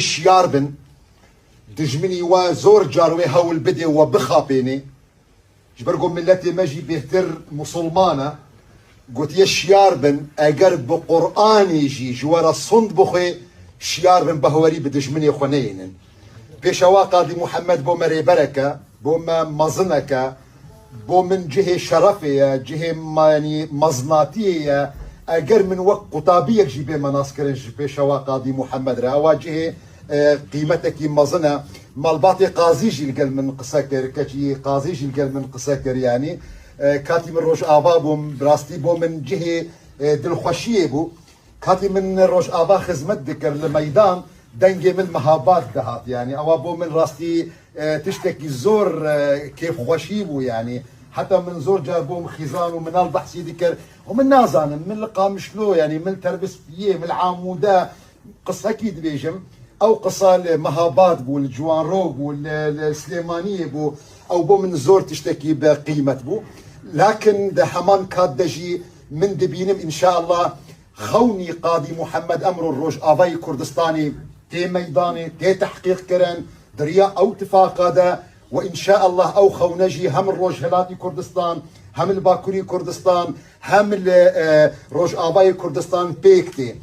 هشيار بن دجمني وزور جاروي هول بدي وبخابيني جبرقو ملتي ماجي بهتر مسلمانة قلت يا شيار بن اگر بقرآن يجي جوار الصند بخي شيار بن بهوري بدجمني خنين بيشوا قاضي محمد بو مري بركة بو مزنك بو من جهة شرفية جهة يعني مزناتية اگر من وقت قطابية جيبه مناسكر بيشوا قاضي محمد رأوا جهة قيمتك مزنة مالباطي قازيجي القل من قسكر كجي قازيجي القل من قسكر يعني كاتي من روش آبا بو براستي بو من جهة دلخوشية بو كاتي من روش آبا خزمت ذكر لميدان دنجي من مهابات دهات يعني او بو من راستي تشتكي زور كيف خوشي بو يعني حتى من زور جابوم خزان ومن البحثي ذكر ومن نازان من القامشلو يعني من تربس فيه من العامودة قصة اكيد بيجم او قصة المهابات بو الجوان روب والسليمانية بو او بو من زور تشتكي بقيمة بو لكن ده حمان كاد دجي من دبينم ان شاء الله خوني قاضي محمد امر الروج افاي كردستاني تي ميداني تي تحقيق كرن دريا او تفاقادا وان شاء الله او خونجي هم الروج هلاتي كردستان هم الباكوري كردستان هم الروج افاي كردستان بيكتي